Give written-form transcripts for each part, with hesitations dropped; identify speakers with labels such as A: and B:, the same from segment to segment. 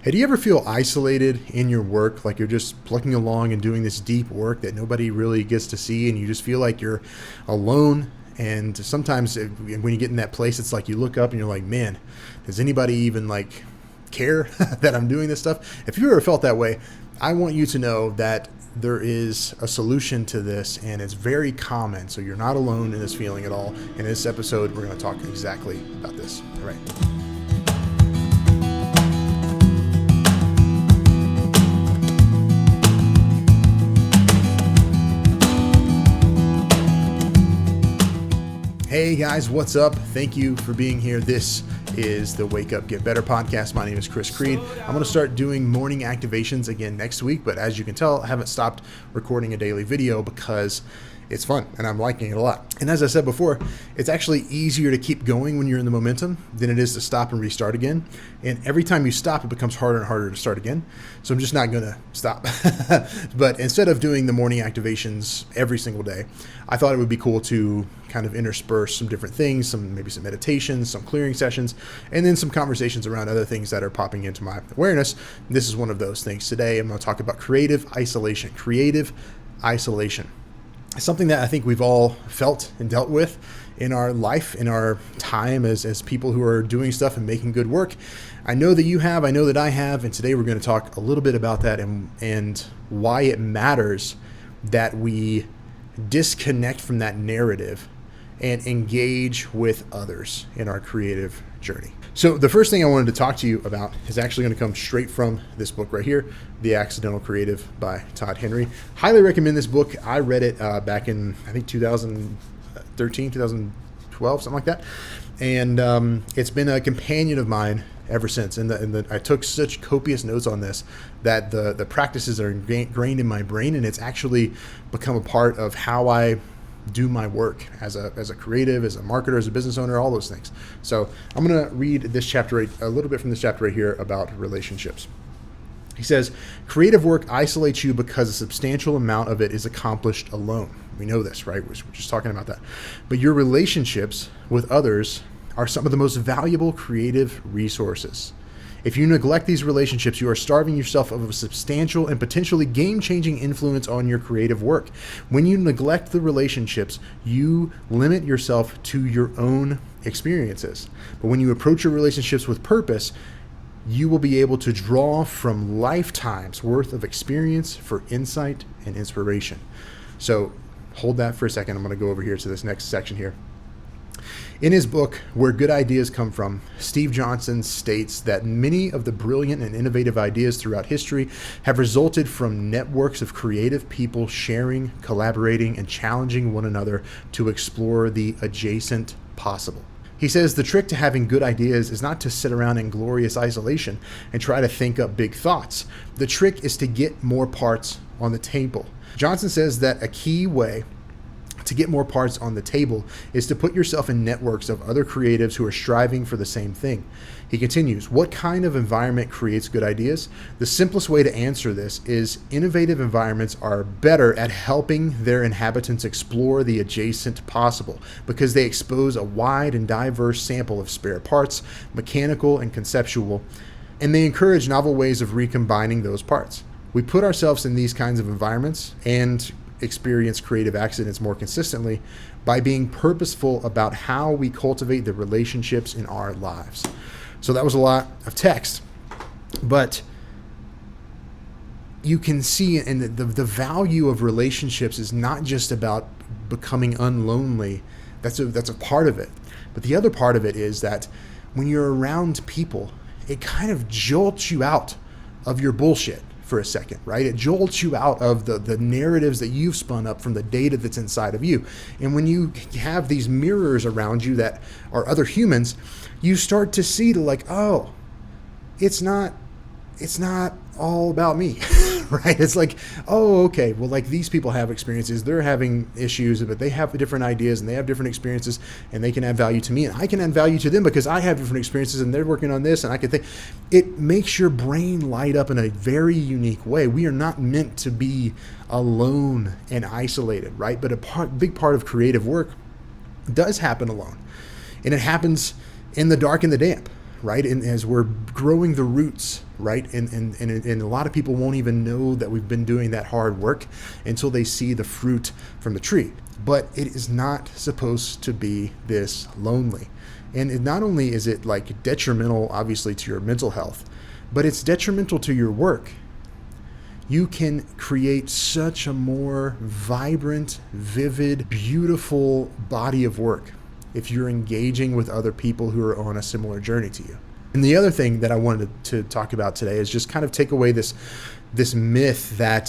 A: Hey, do you ever feel isolated in your work? Like you're just plugging along and doing this deep work that nobody really gets to see, and you just feel like you're alone. And sometimes when you get in that place, it's like you look up and you're like, man, does anybody even like care that I'm doing this stuff? If you ever felt that way, I want you to know that there is a solution to this, and it's very common. So you're not alone in this feeling at all. In this episode, we're going to talk exactly about this. All right. Hey guys, what's up? Thank you for being here. This is the Wake Up Get Better podcast. My name is Chris Creed. I'm going to start doing morning activations again next week, but as you can tell, I haven't stopped recording a daily video because it's fun and I'm liking it a lot. And as I said before, it's actually easier to keep going when you're in the momentum than it is to stop and restart again. And every time you stop, it becomes harder and harder to start again. So I'm just not going to stop. But instead of doing the morning activations every single day, I thought it would be cool to kind of intersperse some different things, maybe some meditations, some clearing sessions, and then some conversations around other things that are popping into my awareness. This is one of those things. Today, I'm going to talk about creative isolation. Creative isolation. Something that I think we've all felt and dealt with in our life, in our time as people who are doing stuff and making good work. I know that you have, I know that I have, and today we're going to talk a little bit about that and why it matters that we disconnect from that narrative and engage with others in our creative journey. So the first thing I wanted to talk to you about is actually going to come straight from this book right here, The Accidental Creative by Todd Henry. Highly recommend this book. I read it back in, I think, 2013, 2012, something like that. And it's been a companion of mine ever since. And I took such copious notes on this that the practices are ingrained in my brain, and it's actually become a part of how I do my work as a creative, as a marketer, as a business owner, all those things. So I'm going to read this chapter, a little bit from this chapter right here about relationships. He says, creative work isolates you because a substantial amount of it is accomplished alone. We know this, right? We're just talking about that. But your relationships with others are some of the most valuable creative resources. If you neglect these relationships, you are starving yourself of a substantial and potentially game-changing influence on your creative work. When you neglect the relationships, you limit yourself to your own experiences. But when you approach your relationships with purpose, you will be able to draw from lifetimes worth of experience for insight and inspiration. So hold that for a second. I'm going to go over here to this next section here. In his book, Where Good Ideas Come From, Steve Johnson states that many of the brilliant and innovative ideas throughout history have resulted from networks of creative people sharing, collaborating, and challenging one another to explore the adjacent possible. He says the trick to having good ideas is not to sit around in glorious isolation and try to think up big thoughts. The trick is to get more parts on the table. Johnson says that a key way to get more parts on the table is to put yourself in networks of other creatives who are striving for the same thing. He continues, what kind of environment creates good ideas? The simplest way to answer this is innovative environments are better at helping their inhabitants explore the adjacent possible because they expose a wide and diverse sample of spare parts, mechanical and conceptual, and they encourage novel ways of recombining those parts. We put ourselves in these kinds of environments and experience creative accidents more consistently by being purposeful about how we cultivate the relationships in our lives. So that was a lot of text, but you can see, and the value of relationships is not just about becoming unlonely. That's a part of it. But the other part of it is that when you're around people, it kind of jolts you out of your bullshit for a second, right? It jolts you out of the narratives that you've spun up from the data that's inside of you. And when you have these mirrors around you that are other humans, you start to see oh, it's not all about me, right? It's like, oh, okay, well, like these people have experiences, they're having issues, but they have different ideas and they have different experiences and they can add value to me and I can add value to them because I have different experiences and they're working on this and I can think. It makes your brain light up in a very unique way. We are not meant to be alone and isolated, right? But big part of creative work does happen alone, and it happens in the dark and the damp, right? And as we're growing the roots right? And a lot of people won't even know that we've been doing that hard work until they see the fruit from the tree. But it is not supposed to be this lonely. And not only is it like detrimental, obviously, to your mental health, but it's detrimental to your work. You can create such a more vibrant, vivid, beautiful body of work if you're engaging with other people who are on a similar journey to you. And the other thing that I wanted to talk about today is just kind of take away this myth that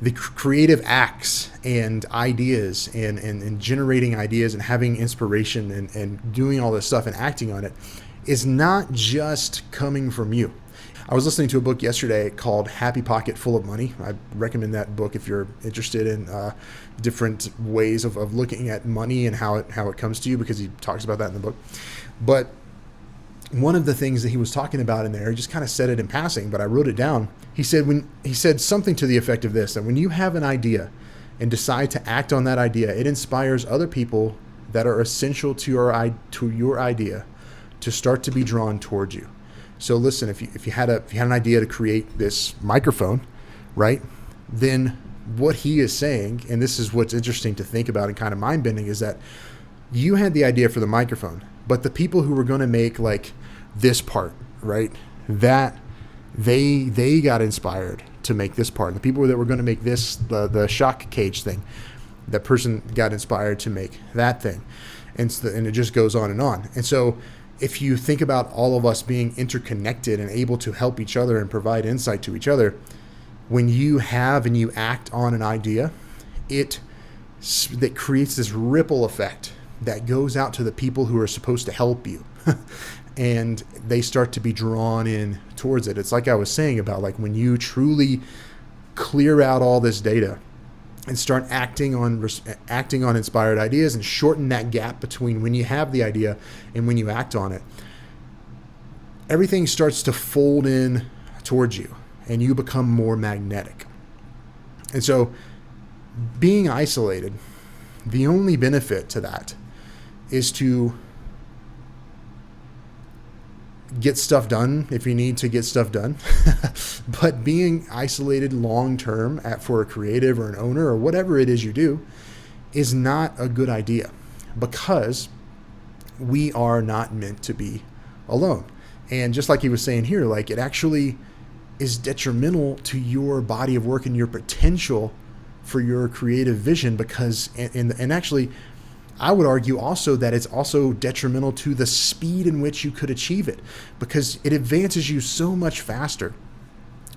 A: the creative acts and ideas and generating ideas and having inspiration and doing all this stuff and acting on it is not just coming from you. I was listening to a book yesterday called Happy Pocket Full of Money. I recommend that book if you're interested in different ways of looking at money and how it comes to you, because he talks about that in the book. But one of the things that he was talking about in there, he just kind of said it in passing, but I wrote it down. He said something to the effect of this: that when you have an idea and decide to act on that idea, it inspires other people that are essential to your idea to start to be drawn towards you. So listen, if you had an idea to create this microphone, right? Then what he is saying, and this is what's interesting to think about and kind of mind bending, is that you had the idea for the microphone, but the people who were going to make like this part, right? That they got inspired to make this part. The people that were going to make this, the shock cage thing, that person got inspired to make that thing. And it just goes on and on. And so if you think about all of us being interconnected and able to help each other and provide insight to each other, when you have and you act on an idea, that creates this ripple effect that goes out to the people who are supposed to help you. And they start to be drawn in towards it. It's like I was saying about like when you truly clear out all this data and start acting on inspired ideas and shorten that gap between when you have the idea and when you act on it, everything starts to fold in towards you and you become more magnetic. And so being isolated, the only benefit to that is to get stuff done if you need to get stuff done. But being isolated long term for a creative or an owner or whatever it is you do is not a good idea, because we are not meant to be alone. And just like he was saying here, like it actually is detrimental to your body of work and your potential for your creative vision, because and actually I would argue also that it's also detrimental to the speed in which you could achieve it, because it advances you so much faster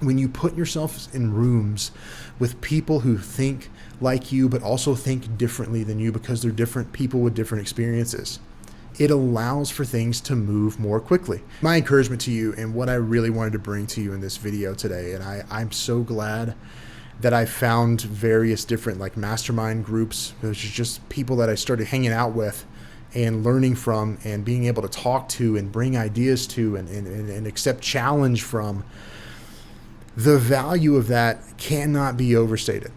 A: when you put yourself in rooms with people who think like you but also think differently than you, because they're different people with different experiences. It allows for things to move more quickly. My encouragement to you, and what I really wanted to bring to you in this video today, and I'm so glad that I found various different like mastermind groups, which is just people that I started hanging out with and learning from and being able to talk to and bring ideas to and accept challenge from. The value of that cannot be overstated.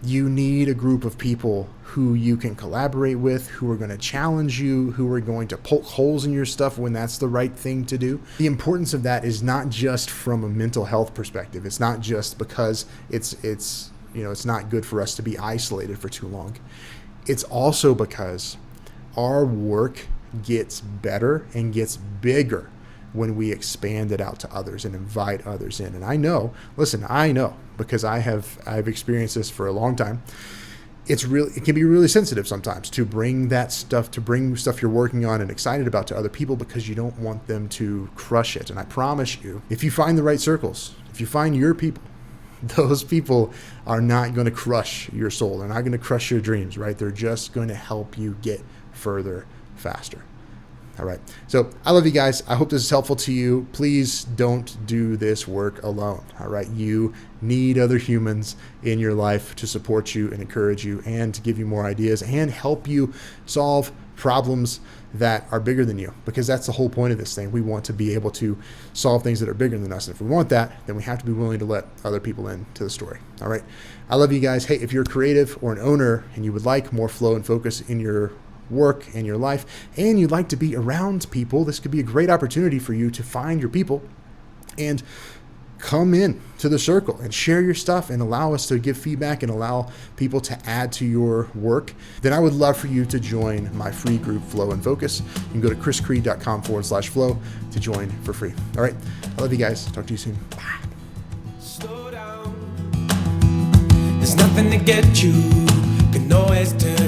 A: You need a group of people who you can collaborate with, who are going to challenge you, who are going to poke holes in your stuff when that's the right thing to do. The importance of that is not just from a mental health perspective. It's not just because it's not good for us to be isolated for too long. It's also because our work gets better and gets bigger when we expand it out to others and invite others in. And I know because I've experienced this for a long time. It can be really sensitive sometimes to bring stuff you're working on and excited about to other people, because you don't want them to crush it. And I promise you, if you find the right circles, if you find your people, those people are not going to crush your soul. They're not going to crush your dreams, right? They're just going to help you get further faster. All right. So I love you guys. I hope this is helpful to you. Please don't do this work alone. All right. You need other humans in your life to support you and encourage you and to give you more ideas and help you solve problems that are bigger than you, because that's the whole point of this thing. We want to be able to solve things that are bigger than us. And if we want that, then we have to be willing to let other people into the story. All right. I love you guys. Hey, if you're a creative or an owner and you would like more flow and focus in your work and your life, and you'd like to be around people, this could be a great opportunity for you to find your people and come in to the circle and share your stuff and allow us to give feedback and allow people to add to your work, then I would love for you to join my free group, Flow and Focus. You can go to chriscreed.com/flow to join for free. All right. I love you guys. Talk to you soon. Bye.
B: Slow down. There's nothing to get you. Can always turn